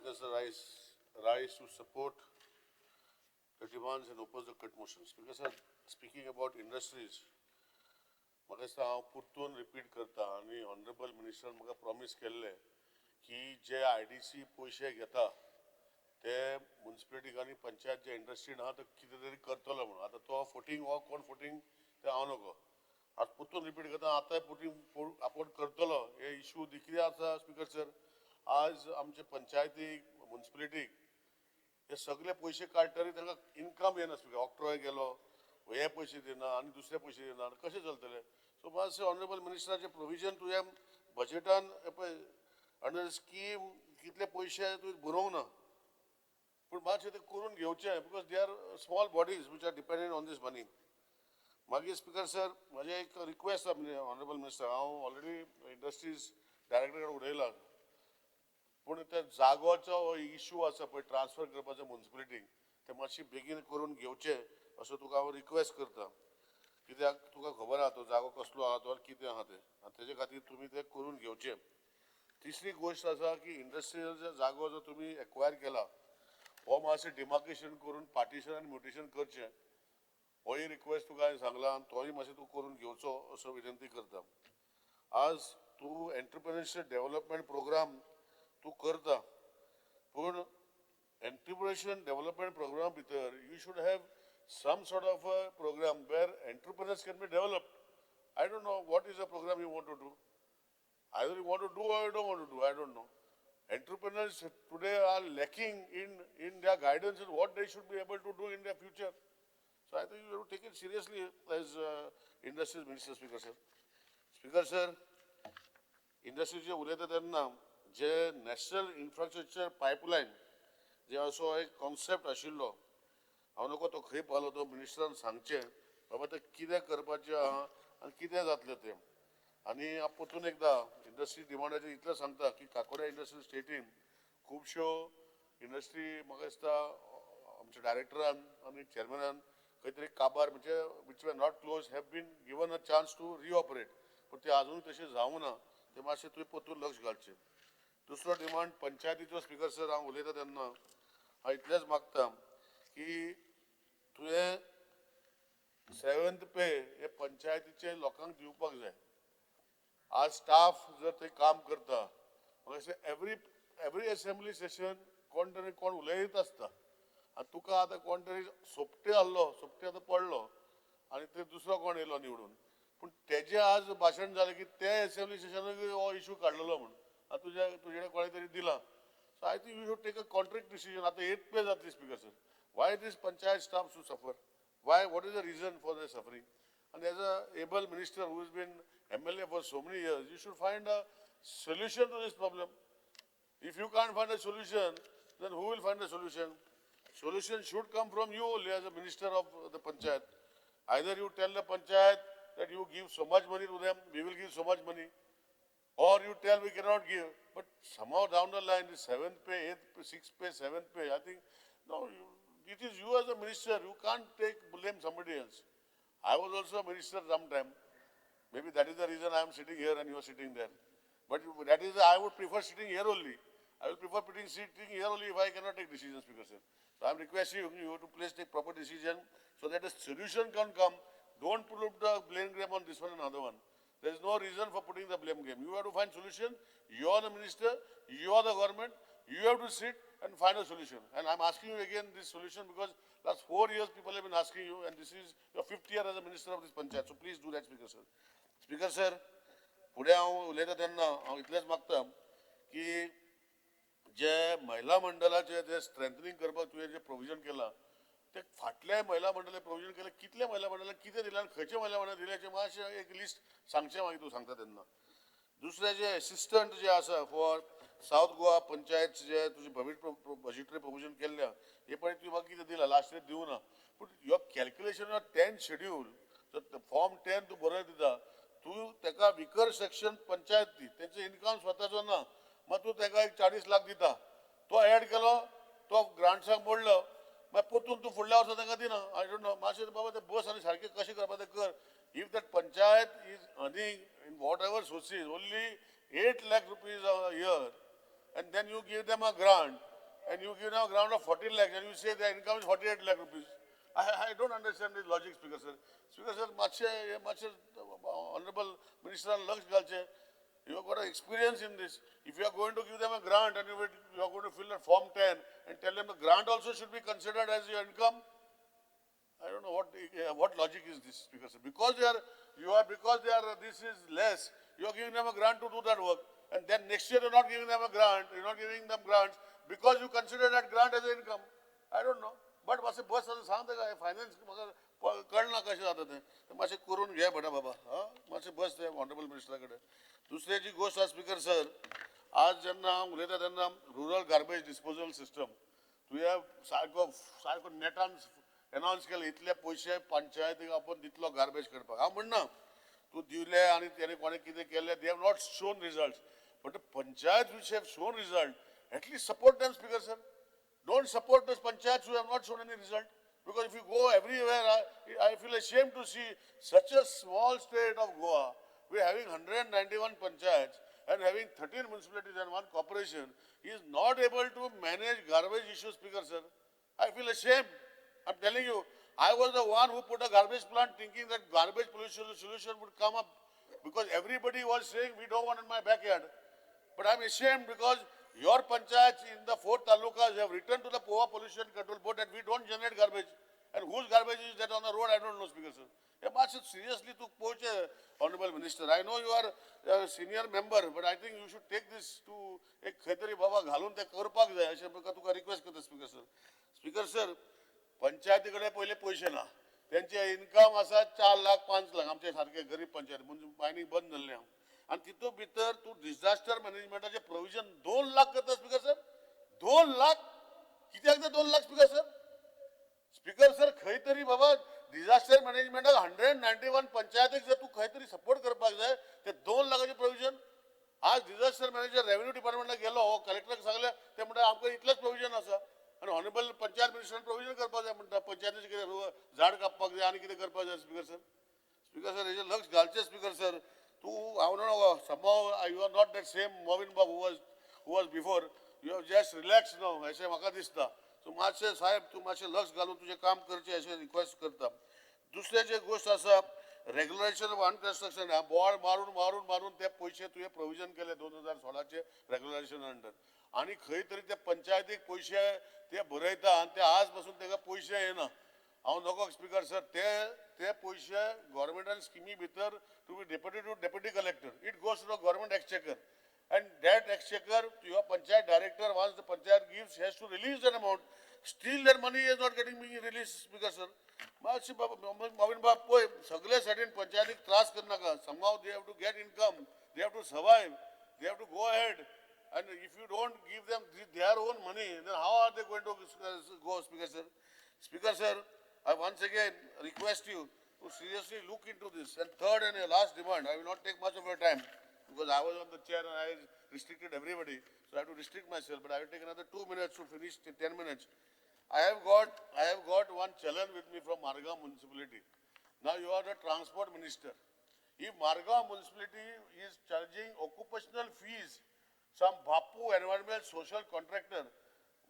speakers rise to support the demands and oppose the cut motions. Speaker sir, speaking about industries, म्हाका दिसता हांव परतून repeat करता आनी ऑनरेबल मिनिस्टरान म्हाका प्रॉमिस केल्लें की जे IDC पयशे घेता ते म्युनिसिपालिटीक आनी पंचायत जे इंडस्ट्रीन आहा ते कितें तरी करतलो म्हणून. आतां तो फुटींग हो कोण फुटींग ते हांव नको. आज परतून रिपीट करता आतां फुटींग आपूण करतलो हे इशू कितें आसा स्पीकर सर. आज आमचे पंचायतीक म्युनिसिपालिटीक हे सगळे पयशे काडटरी तांकां इनकम येना स्पीकर. ऑक्ट्रोय गेलो हे पयशे दिना आनी दुसरे पयशे दिना कशें चलतले. सो मातशें ऑनरेबल मिनिस्टराचे प्रोविजन तुवें बजेटान पळय अंडर स्कीम कितले पयशे तुवें बरोवंक ना पूण मातशें तें करून घेवचें because they are small bodies which are dependent on this money. मागीर स्पीकर सर म्हाजें एक रिक्वेस्ट आसा ऑनरेबल मिनिस्टर. हांव ऑलरेडी इंडस्ट्रीज डायरेक्टर कडेन उलयलां पूण ते जागोचो इशू आसा पळय ट्रान्सफर करपाचो म्युनिसिपालिटीक ते मातशी बेगीन करून घेवचे असो तुका हांव रिक्वेस्ट करता. कित्याक तुका खबर आहा तो जागो कसलो आहा तो कितें आहा ते आनी तेजे खातीर तुमी ते करून घेवचे. तिसरी गोश्ट आसा की इंडस्ट्रियल जागो जो तुमी एक्वायर केला हो मातशें डिमार्केशन करून पार्टिशन आनी म्युटेशन करचें होय रिक्वेस्ट तुका हांवें सांगला आनी तोय मातशें तूं करून घेवचो असो विनंती करता. आज तूं एंटरप्रेन्योरशिप डेव्हलपमेंट प्रोग्राम तूं करता पूण एंटरप्रेन्योरशिप डेव्हलपमेंट प्रोग्राम भितर you should have some sort of a program where entrepreneurs can be developed. I don't know what is the program you want to do. Either you want to do or you don't want to do. I don't know. Entrepreneurs today are lacking in their guidance and what they should be able to do in their future. So I think you have to take it seriously as Industries Minister, Speaker Sir. Speaker Sir, industries उलयता तेन्ना जे national infrastructure pipeline जे असो एक concept आशिल्लो हांव नको तो खंय पावलो तो मिनिस्टरान सांगचें बाबा ते कितें करपाचें आहा आनी कितें जातलें तें. आनी हांव परतून एकदां इंडस्ट्री डिमांडाचेर इतलें सांगता की काकोडा इंडस्ट्रियल स्टेटीन खुबश्यो इंडस्ट्री म्हाका दिसता आमच्या डायरेक्टरान आनी चेअरमॅनान खंय तरी काबार म्हणजे which were not close have been given a chance to reoperate पूण ते आजून तशें जावंक ना. ते मातशें तुवें परतून लक्ष घालचें. दुसरो डिमांड पंचायतीचो स्पीकर सर हांव उलयता तेन्ना हांव इतलेंच मागता की तुवें 7th पे हे पंचायतीचे लोकांक दिवपाक जाय. आज स्टाफ जर थंय काम करता म्हाका दिसता एवरी असेंब्ली सेशन कोण तरी कोण उलयत आसता आनी तुका आतां कोण तरी सोपटे आतां पडलो आनी ते दुसरो कोण येयलो निवडून पूण तेजें आज भाशण जालें की ते असेंब्ली सेशनाक हो इशू काडलेलो म्हूण आतां तुजे कडेन कोणें तरी दिला. So I think you should take a contract decision. आतां 8th पे जातली speaker sir. Why this panchayat staff should suffer? Why? What is the reason for their suffering? And as a able minister who has been MLA for so many years, you should find a solution to this problem. If you can't find a solution, then who will find a solution? Solution should come from you only as a minister of the panchayat. Either you tell the panchayat that you give so much money to them, we will give so much money, or you tell we cannot give. But somehow down the line, the 7th pay, 8th pay, 6th pay, 7th pay, I think, no, it is you as a minister. You can't blame somebody else. I was also a minister sometime. Maybe that is the reason I am sitting here and you are sitting there. But that is, I would prefer sitting here only. I will prefer sitting here only if I cannot take decisions, Speaker Sir. So I am requesting you to please take proper decision so that a solution can come. Don't put up the blame game on this one and another one. There is no reason for putting the blame game. You have to find solution. You are the minister. You are the government. You have to sit and find a solution. And I'm asking you again this solution because last 4 years people have been asking you and this is your 5th year as a minister of this panchayat. So please do that, Speaker Sir. Speaker Sir, फुडें हांव उलयता तेन्ना हांव इतलेंच मागता की जे महिला मंडळाचे जे स्ट्रेंथनिंग करपाक तुवें जे प्रोविजन केलां ते फाटल्या महिला मंडळाचे प्रोविजन केलें कितल्या महिला मंडळाक कितें दिलें आनी खंयचे महिला मंडळ दिल्याचें मातशें एक लिस्ट सांगचें मागीर तूं सांगता तेन्ना. दुसरे जे असिस्टंट जे आसा फॉर साउथ गोवा पंचायत जे तुझे बजेटरी प्रोविजन केल्ल्या हे पण तुवें म्हाका कितें दिलां लास्ट इयर दिवं ना पूण your calculation of 10th schedule form 10 तूं बरोय दिता तूं तेका विकर सेक्शन पंचायत दी तेंचो इनकम स्वताचो ना मागीर तूं तेका एक 40 लाख दिता तो एड केलो तो ग्रांट्साक मोडलो मागीर परतून तूं फुडल्या वर्सा तांकां दिना. आय डोंट नो मातशें बाबा तें बस आनी सारकें कशें करपा तें कर. If that panchayat is earning in what ever sources only 8 lakh rupees a year and then you give them a grant and you give them a grant of 14 lakhs and you say their income is 48 lakh rupees. I don't understand this logic, Speaker sir. Speaker sir, much Honorable Minister Lux Galche, you have got experience in this. If you are going to give them a grant and you are going to fill a Form 10 and tell them the grant also should be considered as your income, I don't know what logic is this, Speaker sir. Because this is less, you are giving them a grant to do that work, and then next year you are not giving them a grant, you are not giving them grants because you consider that grant as an income. I don't know. But मासे बस असं सांगते का finance म्हाका कळना कशें जाता तें मातशें करून घे बटा बाबा हां मातशें बस ते ऑनरेबल मिनिस्टरा कडेन. दुसऱ्याची गोष्ट आसा स्पीकर सर, आज जेन्ना हांव उलयता तेन्ना रुरल गार्बेज डिस्पोजल सिस्टम तुवें सारको नेटान अनाउन्स केलें इतले पयशे पंचायतीक आपण दितलो गार्बेज करपाक. हांव म्हणना तूं दिवले आनी तेणे कोणें कितें केलें, they have not shown results, but panchayat which have shown result, at least support them, Speaker sir. Don't support those panchayats who have not shown any result. Because if you go everywhere, I feel ashamed to see such a small state of Goa. We are having 191 panchayats and having 13 municipalities and one corporation. He is not able to manage garbage issues, Speaker sir. I feel ashamed. I'm telling you, I was the one who put a garbage plant thinking that garbage pollution solution would come up because everybody was saying we don't want it in my backyard. But I'm ashamed because your panchayats in the 4 talukas have written to the Poa Pollution Control Board that we don't generate garbage. And whose garbage is that on the road? I don't know, Speaker sir. Seriously to poach Honorable Minister. I know you are a senior member, but I think you should take this to a khaitari baba ghalun te karpak jay. अशें प्रकार तुका request करता, Speaker sir. Speaker sir, पंचायती कडे पहिले पैसे ना. त्यांचे income असा 4 लाख 5 लाख आमच्या सारखे गरीब पंचायत म्हणजे मायनिंग बंद झाले हांव. आणि तितून भितर तू डिझास्टर मॅनेजमेंटाचे प्रोविजन 2 लाख करता, स्पीकर सर. 2 लाख कित्याक ते 2 lakh, speaker sir? Speaker sir खंय तरी बाबा डिझास्टर मॅनेजमेंटाक 191 पंचायतीक जर तू खंय तरी सपोर्ट करपाक जाय ते 2 लाखाचे प्रोविजन. आज डिझास्टर मॅनेजर रेव्हेन्यू डिपार्टमेंटाक गेलो, कलेक्टराक सांगले ते म्हणटा आमकां इतलेच प्रोविजन आसा. आणि ऑनरेबल पंचायत मिनिस्टर प्रोविजन करपाक जाय म्हणटा, पंचायतीचे कितें झाड कापपाक जाय आनी कितें करपाक जाय, स्पीकर सर. स्पीकर सर हेजेर लक्ष घालचें, speaker sir. I don't know, somehow you are not that same Movin Babu who was before. You have just relaxed now, अशें म्हाका दिसता. सो मातशें साहेब तूं मातशें लक्ष घालून तुजें काम करचें अशें रिक्वेस्ट करता. दुसरें जे गोश्ट आसा रेग्युलेशन ऑफ अनकन्स्ट्रक्शन, बोर्ड मारून ते पयशे तुवें प्रोविजन केले 2016चे रेग्युलेशन अंडर. आनी खंय तरी ते पंचायतीक पयशे ते बरयता आनी ते आज पासून ताका पयशे येना. हांव नको, स्पीकर सर, ते पयशे गव्हर्मेंटान स्किमी भितर to be deputy collector, it goes to the government exchequer, and that exchequer, your panchayat director, once the panchayat gives, has to release that amount. Still that money is not getting being released, Speaker sir. Movin Babu, सगळे साइडीन पंचायतीक त्रास करनाका. Somehow they have to get income, they have to survive, they have to go ahead. And if you don't give them their own money, then how are they going to go, Speaker sir? Speaker sir, I once again request you to seriously look into this. And third and last demand, I will not take much of your time because I was on the chair and I restricted everybody, so I have to restrict myself. But I will take another 2 minutes to finish 10 minutes. I have got one challenge with me from Margao municipality. Now you are the transport minister. If Margao municipality is charging occupational fees, some Bapu environmental social contractor,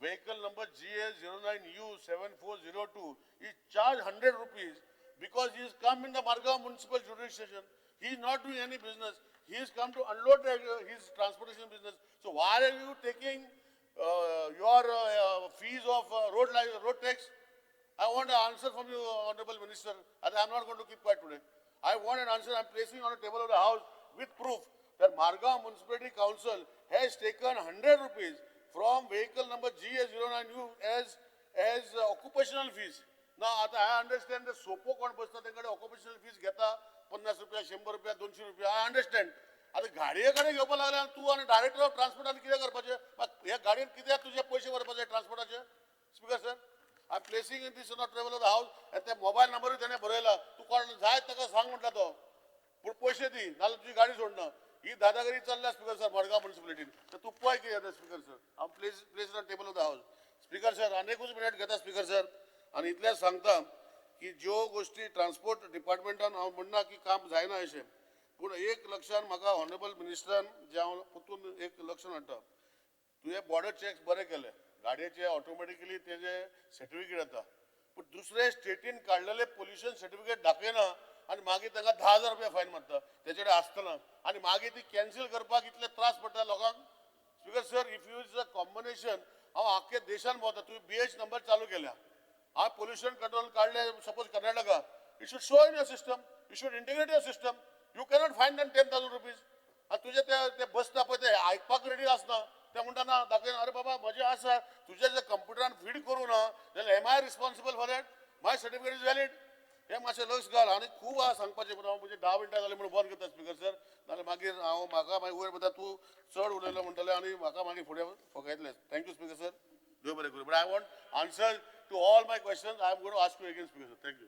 vehicle number GA09U7402, is charged 100 rupees because he has come in the Margao municipal jurisdiction. He is not doing any business. He has come to unload his transportation business. So why are you taking your fees of road tax? I want an answer from you, Honorable Minister. And I am not going to keep quiet today. I want an answer. I am placing on the table of the House with proof that Margao Municipality Council has taken 100 rupees from vehicle number GA09U as occupational fees. Now, I understand the SOPO कोण बसता तेंकडे occupational fees घेता 50 रुपया, 100 रुपया, 200 रुपया. I understand. आता गाडयेकडे घेवपाक लागले आनी तूं आनी डायरेक्टर ऑफ ट्रान्सपोर्टान कितें करपाचें? ह्या गाडयेन कित्याक तुजे पयशे भरपाचे ट्रान्सपोर्टाचे? Speaker sir, I am placing in this note travel of the house आनी ते मोबायल नंबरूय ताणें बरयला. तूं कोण जाय ताका सांग म्हणटा तो, पूण पयशे दी नाल्यार तुजी गाडी सोडना. ही दादागिरी चल्ल्या, स्पीकर सर, मडगांव म्युनिसिपालिटीन. तर तूं पळय कितें जाता, स्पीकर सर. हांव place on table of the house. Speaker sir, अनेकूच मिनिट घेता, स्पीकर सर. आनी इतलेंच सांगता की ज्यो गोष्टी ट्रान्सपोर्ट डिपार्टमेंटान हांव म्हणना की काम जायना अशें, पूण एक लक्षान म्हाका ऑनरेबल मिनिस्टरान जे हांव परतून एक लक्षान हाडटा, तुझे बॉर्डर चेक्स बरे केले गाडयेचे ऑटोमॅटिकली तेजे सर्टिफिकेट येता पण दुसरे स्टेटीन काढलेले पोल्युशन सर्टिफिकेट दाखयना आणि मागीर तांकां 10,000 रुपया फायन मारता तेचे कडेन आसतना आणि मागीर ती कॅन्सल करपाक इतले त्रास पडटा लोकांक speaker sir if you is a combination हांव आख्खे देशान भोंवता तुवें BH नंबर चालू केल्या हांव पोल्युशन कंट्रोल काढले suppose Karnataka it should show in your system you should integrate your system you cannot फायन दॅम 10,000 रुपीज आणि तुझे ते बसता पळय ते आयकपाक रेडी आसना ते म्हणटा ना दाखयना अरे बाबा म्हजें आसा तुझे जर कंप्युटरान फीड करूं ना जाल्यार am I responsible for that my certificate is valid हे मातशें लक्ष घाल आनी खूब आहा सांगपाचें पूण हांव म्हणजे 10 मिनटां जाली म्हणून बंद करता स्पीकर सर नाल्यार मागीर म्हाका मागीर वयर बता तूं चड उलयलो म्हणटलें आनी म्हाका मागीर फुडें फकयतलें थँक्यू स्पीकर सर देव बरें करूं but I want answer to all my questions I am going to ask you again speaker sir thank you